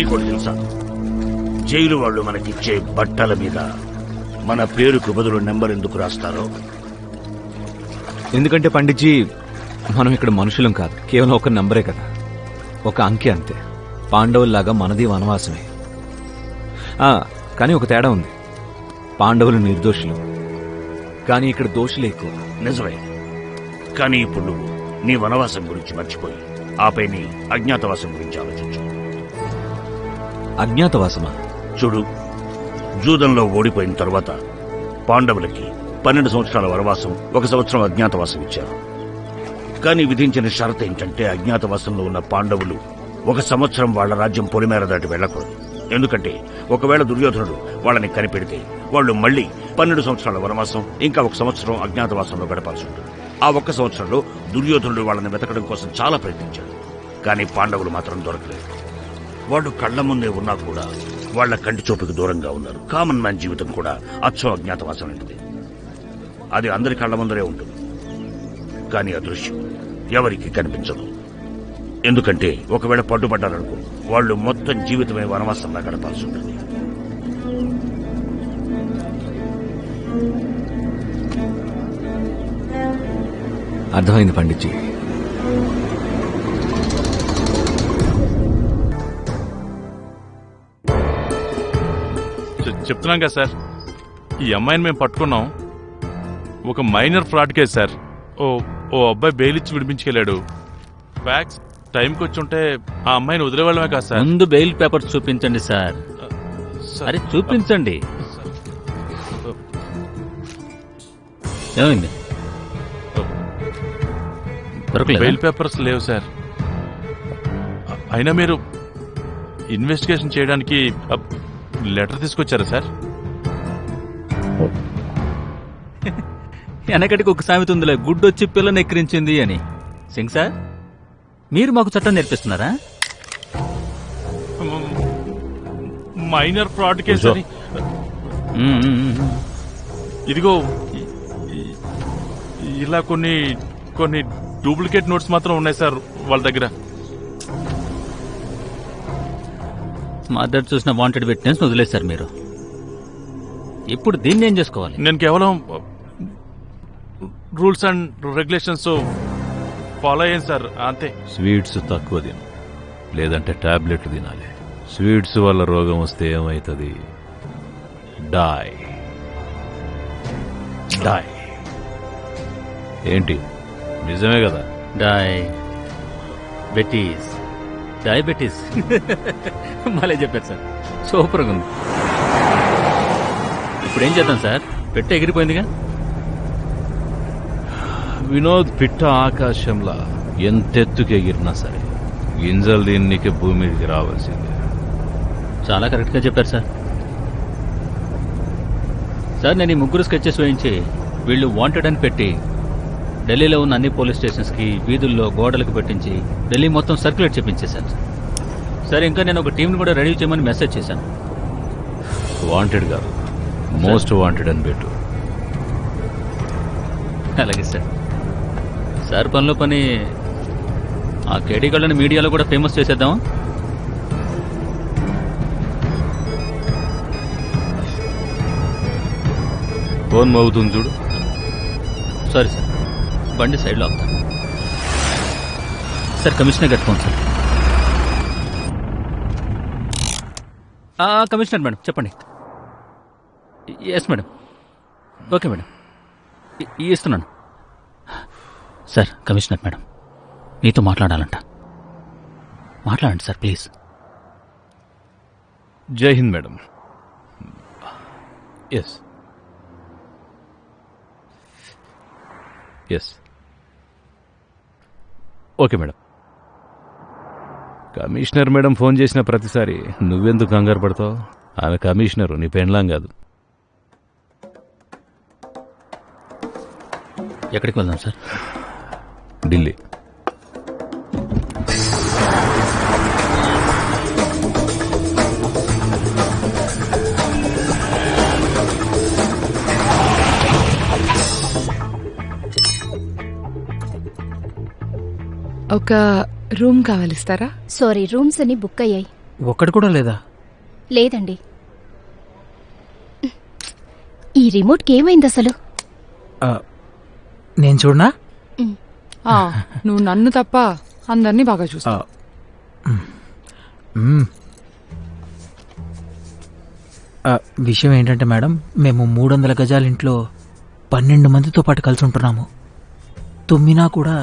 నీకు తెలుసా, జైలు వాళ్ళు మనకిచ్చే బట్టల మీద మన పేరుకు బదులు నెంబర్ ఎందుకు రాస్తారో? ఎందుకంటే పండిట్జీ, మనం ఇక్కడ మనుషులం కాదు, కేవలం ఒక నంబరే కదా, ఒక అంకె అంతే. పాండవుల్లాగా మనది వనవాసమే. కానీ ఒక తేడా ఉంది. పాండవులు నిర్దోషులు, కానీ ఇక్కడ దోషులే ఎక్కువ. నిజమే. కానీ ఇప్పుడు నువ్వు నీ వనవాసం గురించి మర్చిపోయి ఆపై నీ అజ్ఞాతవాసం గురించి ఆలోచించు. అజ్ఞాతవాసమా? చూడు, జూదంలో ఓడిపోయిన తర్వాత పాండవులకి 12 సంవత్సరాల వనవాసం, 1 సంవత్సరం అజ్ఞాతవాసం ఇచ్చారు. కానీ విధించిన షరతు ఏంటంటే అజ్ఞాతవాసంలో ఉన్న పాండవులు 1 సంవత్సరం వాళ్ల రాజ్యం పొలిమేర దాటి వెళ్లకూడదు. ఎందుకంటే ఒకవేళ దుర్యోధనుడు వాళ్ళని కనిపెడితే వాళ్ళు మళ్లీ 12 సంవత్సరాల వనవాసం, ఇంకా 1 సంవత్సరం అజ్ఞాతవాసంలో గడపాల్సి ఉంటుంది. ఆ 1 సంవత్సరంలో దుర్యోధనుడు వాళ్ళని వెతకడం కోసం చాలా ప్రయత్నించాడు. కానీ పాండవులు మాత్రం దొరకలేదు. వాళ్ళు కళ్ల ముందే ఉన్నా కూడా వాళ్ల కంటి చూపుకి దూరంగా ఉన్నారు. కామన్ మ్యాన్ జీవితం కూడా అచ్చం అజ్ఞాతవాసం ఉంటుంది. అది అందరి కళ్ల ముందరే ఉంటుంది, కానీ ఆ దృశ్యం ఎవరికి కనిపించదు. ఎందుకంటే ఒకవేళ పట్టుబడ్డారనుకో, వాళ్ళు మొత్తం జీవితమే వనవాసంలా గడపాల్సి ఉంటుంది. అర్థమైంది పండిట్జీ. చెప్తున్నాం కదా సార్, ఈ అమ్మాయిని మేము పట్టుకున్నాం. ఒక మైనర్ ఫ్రాడ్ కేసు సార్. ఓ అబ్బాయి బెయిల్ ఇచ్చి విడిపించుకెళ్ళాడు. ఫ్యాక్స్ టైంకి వచ్చి ఉంటే ఆ అమ్మాయిని వదిలేవాళ్ళమే కాదు సార్. ముందు బెయిల్ పేపర్స్ చూపించండి సార్. అరే చూపించండి. ఏమైంది? దొరకలేదు. బెయిల్ పేపర్స్ లేవు సార్. అయినా మీరు ఇన్వెస్టిగేషన్ చేయడానికి లెటర్ తీసుకొచ్చారా సార్? వెనకటికి ఒక సామెత ఉందిలే, గుడ్డొచ్చి పిల్లని ఎక్కిరించింది అని. సింగ్ సార్, మీరు మాకు చట్టం నేర్పిస్తున్నారా? మైనర్ ఫ్రాడ్ కేసు అని. ఇదిగో ఇలా కొన్ని డూప్లికేట్ నోట్స్ మాత్రం ఉన్నాయి సార్ వాళ్ళ దగ్గర. మదర్ చూసిన వాంటెడ్ విట్నెస్ వదిలేశారు మీరు. ఇప్పుడు దీన్ని ఏం చేసుకోవాలి? నేను కేవలం రూల్స్ అండ్ రెగ్యులేషన్స్ ఫాలో అయ్యాను సార్, అంతే. స్వీట్స్ తక్కువ తిను, లేదంటే టాబ్లెట్లు తినాలి. స్వీట్స్ వల్ల రోగం వస్తే ఏమవుతుంది? డై. ఏంటి, నిజమే కదా? డయాబెటీస్ మళ్ళీ చెప్పారు సార్, సూపర్గా ఉంది. ఇప్పుడు ఏం చేద్దాం సార్? పెట్టె ఎగిరిపోయిందిగా. వినోద్ పిట్ట ఆకాశంలా ఎంతెత్తుకు ఎగిరినా సరే గింజలు దీనికి భూమి మీదకి రావాల్సిందే. చాలా కరెక్ట్గా చెప్పారు సార్. సార్, నేను ఈ 3 స్కెచెస్ వేయించి వీళ్ళు వాంటెడ్ అని పెట్టి ఢిల్లీలో ఉన్న అన్ని పోలీస్ స్టేషన్స్కి, వీధుల్లో గోడలకు పెట్టించి ఢిల్లీ మొత్తం సర్క్యులేట్ చేయించేశాను సార్. ఇంకా నేను ఒక టీంని కూడా రెడీ చేయమని మెసేజ్ చేశాను. వాంటెడ్ కాదు, మోస్ట్ వాంటెడ్ అని పెట్టు. అలాగే సార్. సార్ పనిలో పని ఆ కేడీ గళ్ళని మీడియాలో కూడా ఫేమస్ చేసేద్దామా? ఫోన్ మోగుతుంది చూడు. సారీ సార్, బండి సైడ్లో ఆపుతాను. సార్, కమిషనర్ గారి ఫోన్ సార్. కమిషనర్ మేడం, చెప్పండి. Yes madam. ఓకే మేడం, ఇస్తున్నాను. సార్, కమిషనర్ మేడం మీతో మాట్లాడాలంట. మాట్లాడండి సార్ ప్లీజ్. జై హింద్ madam. Yes okay madam. Commissioner madam phone చేసిన ప్రతిసారి నువ్వెందుకు కంగారు పడతావు? ఆమె కమిషనరు, నీ పెండ్లాం కాదు. ఎక్కడికి వెళ్దాం సార్? ఢిల్లీ. ఒక రూమ్ కావాలిస్తారా? సారీ, రూమ్స్ అన్ని బుక్ అయ్యాయి. ఒక్కటి కూడా లేదా? లేదండి. ఈ రిమోట్కి ఏమైంది అసలు? నేను చూడనా? నువ్వు నన్ను తప్ప అందరినీ బాగా చూస్తావు. విషయం ఏంటంటే మేడం, మేము 300 గజాల ఇంట్లో 12 మందితో పాటు కలిసి ఉంటున్నాము. తుమ్మినా కూడా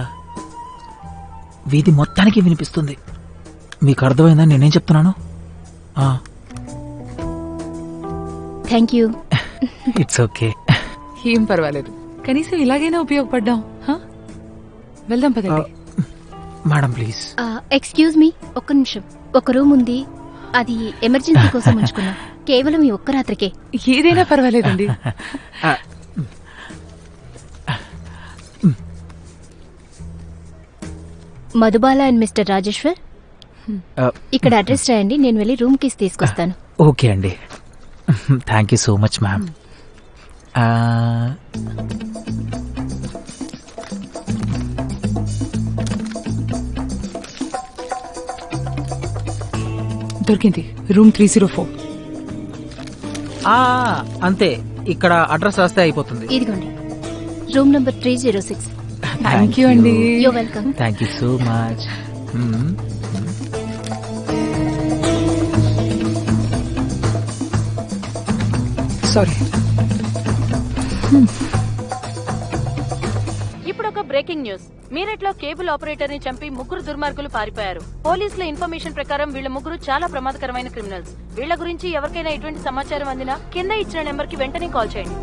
వీధి మొత్తానికి వినిపిస్తుంది. మీకు అర్థమైందని నేనేం చెప్తున్నాను? Thank you. It's okay. ఏం పర్వాలేదు, కనీసం ఇలాగైనా ఉపయోగపడ్డాం. వెళ్దాం పదండి. Madam please. ఎక్స్క్యూజ్ మీ, ఒక్క నిమిషం. ఒక రూమ్ ఉంది, అది ఎమర్జెన్సీ కోసం ఉంచుకున్నాం. కేవలం ఈ ఒక్క రాత్రికే. ఏదైనా పర్వాలేదండి. మధుబాల అండ్ మిస్టర్ రాజేశ్వర్, ఇక్కడ అడ్రస్ రాయండి, నేను వెళ్ళి రూమ్ కీస్ తీసుకొస్తాను. ఓకే అండి. Thank you so much ma'am. దొరికింది, రూమ్ 304. అంతే, ఇక్కడ అడ్రస్ రాస్తే అయిపోతుంది. ఇదిగోండి, రూమ్ నంబర్ 306. థ్యాంక్ యూ అండి. You welcome. Thank you so much. Sorry. ఇప్పుడు ఒక బ్రేకింగ్ న్యూస్. మీరట్లో కేబుల్ ఆపరేటర్ ని చంపి 3 దుర్మార్గులు పారిపోయారు. పోలీసుల ఇన్ఫర్మేషన్ ప్రకారం వీళ్ళ 3 చాలా ప్రమాదకరమైన క్రిమినల్స్. వీళ్ళ గురించి ఎవరికైనా ఎటువంటి సమాచారం అందినా కింద ఇచ్చిన నెంబర్ కి వెంటనే కాల్ చేయండి.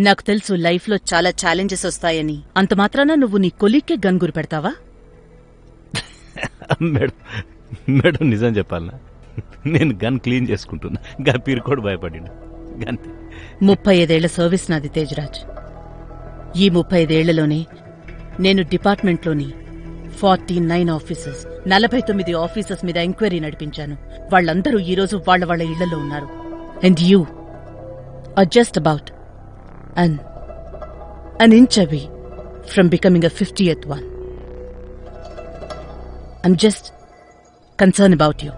నాకు తెలుసు లైఫ్లో చాలా ఛాలెంజెస్ వస్తాయని. అంత మాత్రాన నువ్వు నీ కొలీగ్కే గన్ గురి పెడతావా? మేడం నిజం చెప్పాలనా, నేను గన్ క్లీన్ చేసుకుంటున్నా. గపీర్ కూడా భయపడిండు. 35 ఏళ్ల సర్వీస్ నాది తేజరాజ్. ఈ 35 ఏళ్లలోనే నేను డిపార్ట్మెంట్లోని 49 ఆఫీసర్స్, 49 ఆఫీసర్స్ మీద ఎంక్వైరీ నడిపించాను. వాళ్ళందరూ ఈరోజు వాళ్ళ ఇళ్లలో ఉన్నారు. And you are just about an inch away from becoming a 50th one. I'm just concerned about you.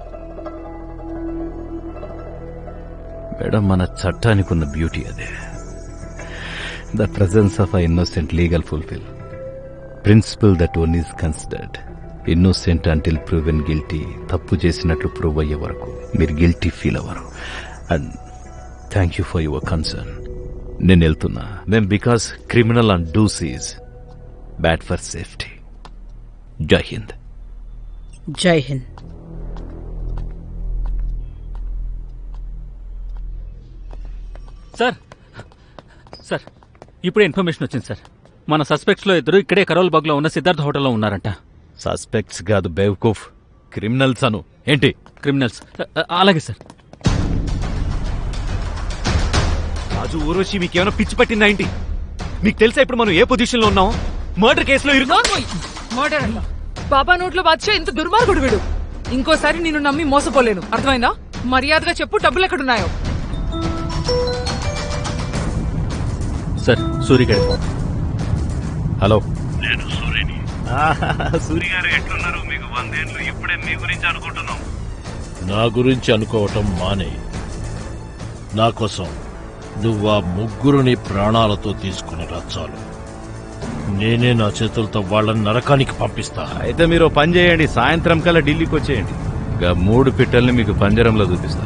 Madam, మన చట్టానికి ఉన్న బ్యూటీ అదే. The presence of a innocent legal fulfil principle that one is considered innocent until proven guilty. తప్పు చేసినట్లు prove అయ్యే వరకు మీరు guilty feel అవ్వరు. And thank you for your concern. నేను వెళ్తున్నా. Then because criminal and does is bad for safety. జై హింద్. జై హింద్. సార్ ఇప్పుడే ఇన్ఫర్మేషన్ వచ్చింది సార్. మన సస్పెక్ట్స్ లో ఇద్దరు ఇక్కడే కరోల్ బాగ్ లో ఉన్న సిద్ధార్థ హోటల్లో ఉన్నారంట. సస్పెక్ట్స్ కాదు బేవ్కూఫ్, క్రిమినల్స్ అను. ఏంటి క్రిమినల్స్? అలాగే సార్. రాజు, ఊర్వశి, మీకేమైనా పిచ్చి పట్టిందా ఏంటి? మీకు తెలుసా ఇప్పుడు మనం ఏ పొజిషన్ లో ఉన్నాం? మర్డర్ కేసులో మర్డర్ అంట. బాబా నోట్లో బాద్షా ఇంత దుర్మార్గుడు వీడు. ఇంకోసారి నిన్ను నమ్మి మోసపోలేను, అర్థమైందా? మర్యాదగా చెప్పు, డబ్బులు ఎక్కడున్నాయో. Sir, సూర్యగారి phone. హలో, నేను సూర్యని. సూర్య గారు ఎట్లున్నారు? మీకు 100 ఏళ్ళు. ఇప్పుడే మీ గురించి అనుకుంటున్నాం. నా గురించి అనుకోవటం మానే. నా కోసం నువ్వు ఆ 3 ప్రాణాలతో తీసుకుని చాలు. నేనే నా చేతులతో వాళ్ళని నరకానికి పంపిస్తా. అయితే మీరు పని చేయండి, సాయంత్రం కల్లా ఢిల్లీకి వచ్చేయండి. 3 పిట్టల్ని మీకు పంజరంలో చూపిస్తా.